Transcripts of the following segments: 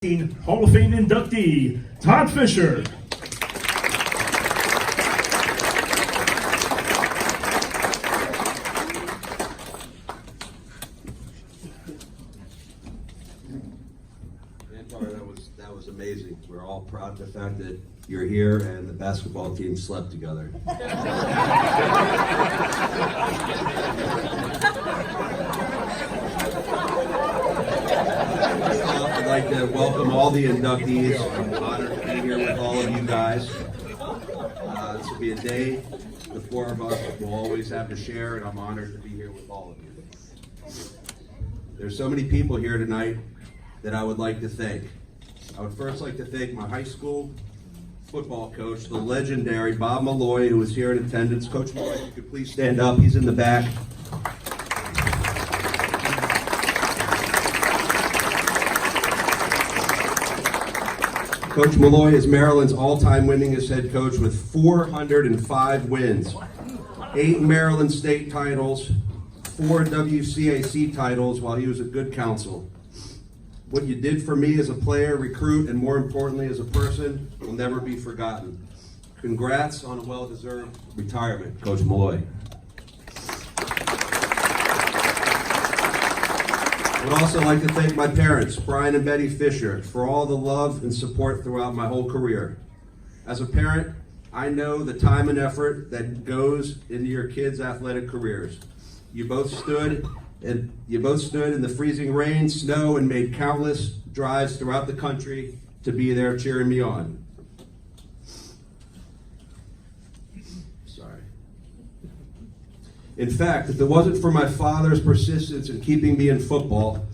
Hall of Fame inductee, Todd Fisher. That was amazing. We're all proud of the fact that you're here and the basketball team slept together. I'd like to welcome all the inductees. I'm honored to be here with all of you guys. This will be a day the four of us will always have to share, and I'm honored to be here with all of you. There's so many people here tonight that I would like to thank. I would first like to thank my high school football coach, the legendary Bob Malloy, who was here in attendance. Coach Malloy, if you could please stand up. He's in the back. Coach Malloy is Maryland's all-time winningest head coach with 405 wins, 8 Maryland state titles, 4 WCAC titles while he was at Good Counsel. What you did for me as a player, recruit, and more importantly as a person will never be forgotten. Congrats on a well-deserved retirement, Coach Malloy. I would also like to thank my parents, Brian and Betty Fisher, for all the love and support throughout my whole career. As a parent, I know the time and effort that goes into your kids' athletic careers. You both stood in the freezing rain, snow, and made countless drives throughout the country to be there cheering me on. Sorry. In fact, if it wasn't for my father's persistence in keeping me in football,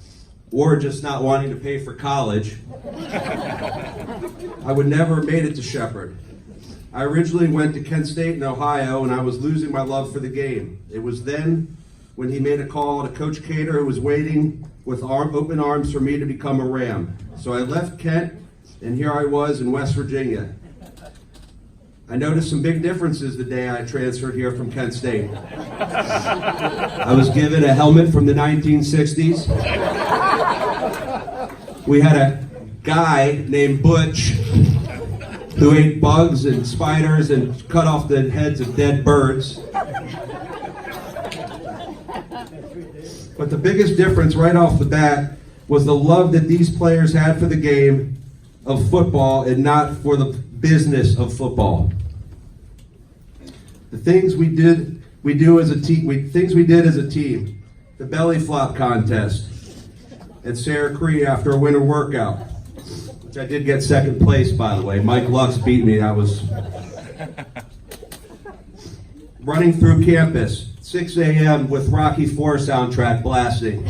or just not wanting to pay for college, I would never have made it to Shepherd. I originally went to Kent State in Ohio, and I was losing my love for the game. It was then when he made a call to Coach Cater, who was waiting with open arms for me to become a Ram. So I left Kent, and here I was in West Virginia. I noticed some big differences the day I transferred here from Kent State. I was given a helmet from the 1960s. We had a guy named Butch who ate bugs and spiders and cut off the heads of dead birds. But the biggest difference right off the bat was the love that these players had for the game of football and not for the business of football. The things we did as a team. The belly flop contest at Sarah Cree after a winter workout, which I did get second place, by the way. Mike Lux beat me. I was running through campus. 6 a.m. with Rocky IV soundtrack blasting,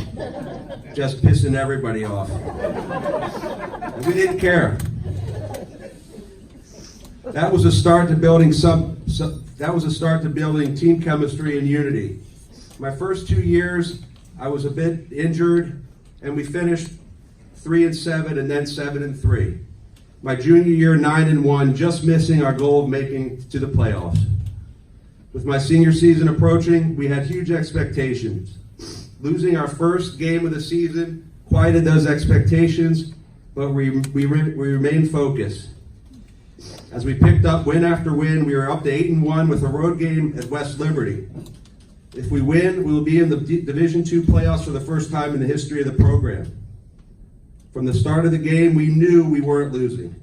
just pissing everybody off. And we didn't care. That was a start to building team chemistry and unity. My first 2 years, I was a bit injured, and we finished 3-7 and then 7-3. My junior year, 9-1, just missing our goal of making to the playoffs. With my senior season approaching, we had huge expectations. Losing our first game of the season quieted those expectations, but we remained focused. As we picked up win after win, we were up to 8-1 with a road game at West Liberty. If we win, we will be in the Division II playoffs for the first time in the history of the program. From the start of the game, we knew we weren't losing.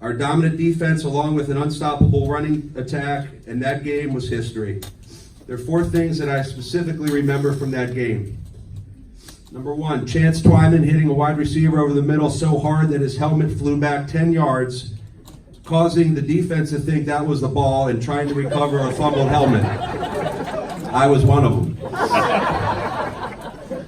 Our dominant defense, along with an unstoppable running attack, and that game was history. There are 4 things that I specifically remember from that game. Number 1, Chance Twyman hitting a wide receiver over the middle so hard that his helmet flew back 10 yards, causing the defense to think that was the ball and trying to recover a fumbled helmet. I was one of them.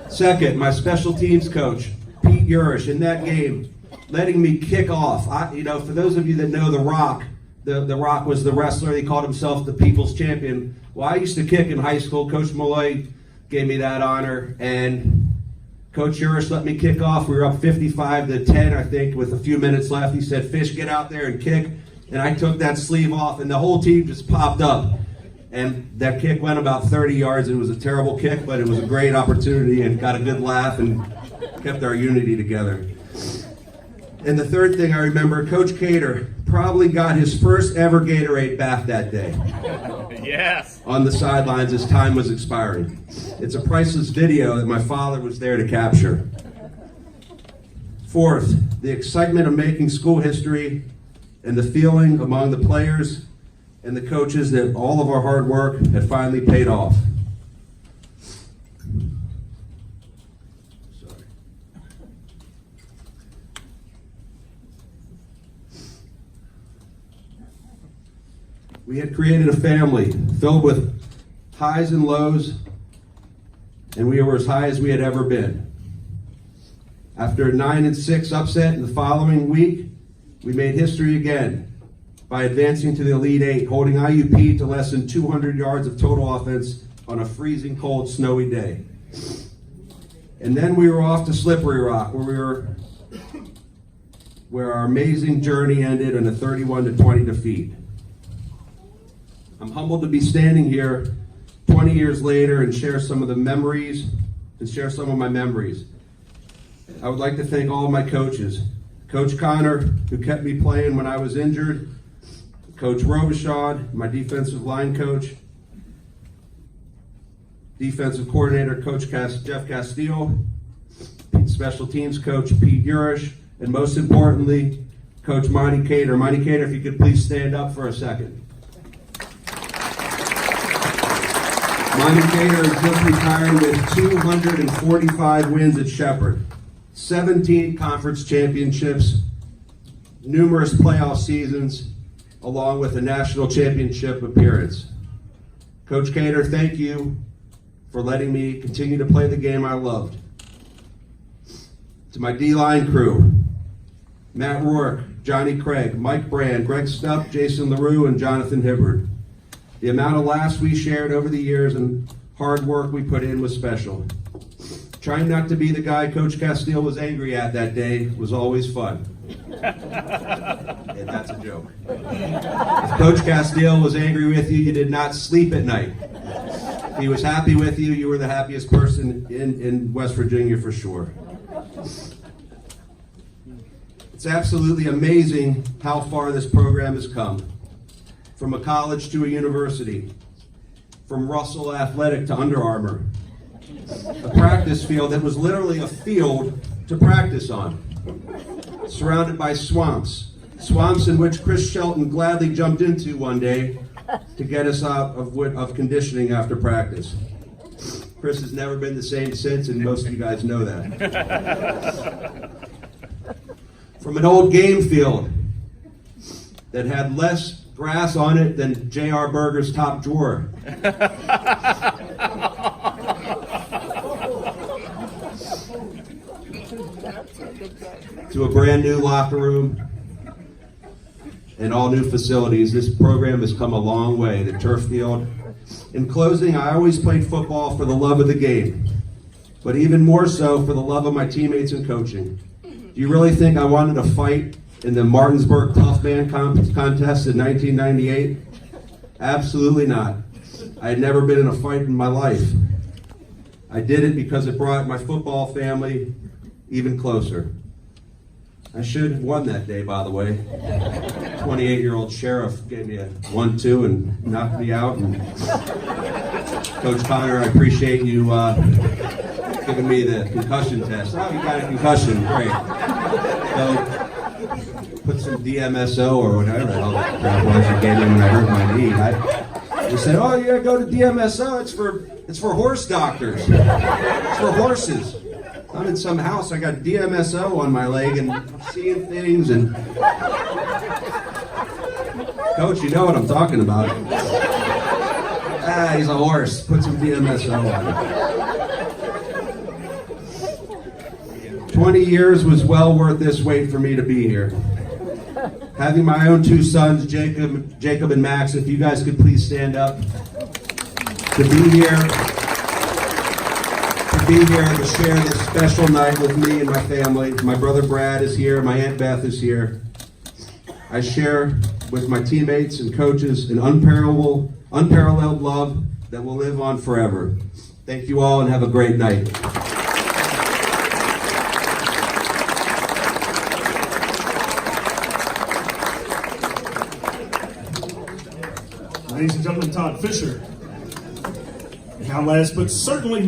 Second, my special teams coach, Pete Urish, in that game, letting me kick off. For those of you that know The Rock, the Rock was the wrestler. He called himself the People's Champion. Well, I used to kick in high school. Coach Malloy gave me that honor, and Coach Urish let me kick off. We were up 55-10, I think, with a few minutes left. He said, "Fish, get out there and kick." And I took that sleeve off, and the whole team just popped up. And that kick went about 30 yards. It was a terrible kick, but it was a great opportunity and got a good laugh. And kept our unity together. And the third thing I remember, Coach Cater probably got his first ever Gatorade bath that day. Yes. On the sidelines as time was expiring. It's a priceless video that my father was there to capture. Fourth, the excitement of making school history and the feeling among the players and the coaches that all of our hard work had finally paid off. Sorry. We had created a family filled with highs and lows, and we were as high as we had ever been. After a 9-6 upset in the following week, we made history again by advancing to the Elite Eight, holding IUP to less than 200 yards of total offense on a freezing cold, snowy day. And then we were off to Slippery Rock, where our amazing journey ended in a 31-20 defeat. I'm humbled to be standing here 20 years later and share some of my memories. I would like to thank all of my coaches. Coach Connor, who kept me playing when I was injured. Coach Robichaud, my defensive line coach. Defensive coordinator, Coach Jeff Castile. Special teams coach, Pete Urish. And most importantly, Coach Monty Cater. Monty Cater, if you could please stand up for a second. Monty Cater is just retired with 245 wins at Shepherd, 17 conference championships, numerous playoff seasons, along with a national championship appearance. Coach Cater, thank you for letting me continue to play the game I loved. To my D-line crew, Matt Rourke, Johnny Craig, Mike Brand, Greg Stupp, Jason LaRue, and Jonathan Hibbard. The amount of laughs we shared over the years and hard work we put in was special. Trying not to be the guy Coach Castile was angry at that day was always fun. And that's a joke. If Coach Castile was angry with you, you did not sleep at night. If he was happy with you, you were the happiest person in West Virginia for sure. It's absolutely amazing how far this program has come. From a college to a university, from Russell Athletic to Under Armour, a practice field that was literally a field to practice on, surrounded by swamps in which Chris Shelton gladly jumped into one day to get us out of conditioning after practice. Chris has never been the same since, and most of you guys know that. From an old game field that had less grass on it than J.R. Berger's top drawer. To a brand new locker room and all new facilities, this program has come a long way. The turf field. In closing, I always played football for the love of the game, but even more so for the love of my teammates and coaching. Do you really think I wanted to fight in the Martinsburg Tough Man contest in 1998? Absolutely not. I had never been in a fight in my life. I did it because it brought my football family even closer. I should have won that day, by the way. 28-year-old sheriff gave me a 1-2 and knocked me out. And Coach Connor, I appreciate you giving me the concussion test. Oh, you got a concussion, great. So, put some DMSO or whatever the hell that crap was you gave me when I hurt my knee. They said, oh, you gotta go to DMSO, it's for horse doctors. It's for horses. I'm in some house, I got DMSO on my leg and I'm seeing things and... Coach, you know what I'm talking about. He's a horse. Put some DMSO on it. 20 years was well worth this wait for me to be here. Having my own two sons, Jacob and Max, if you guys could please stand up. To be here to share this special night with me and my family. My brother Brad is here, my Aunt Beth is here. I share with my teammates and coaches an unparalleled love that will live on forever. Thank you all and have a great night. Ladies and gentlemen, Todd Fisher. Now last but certainly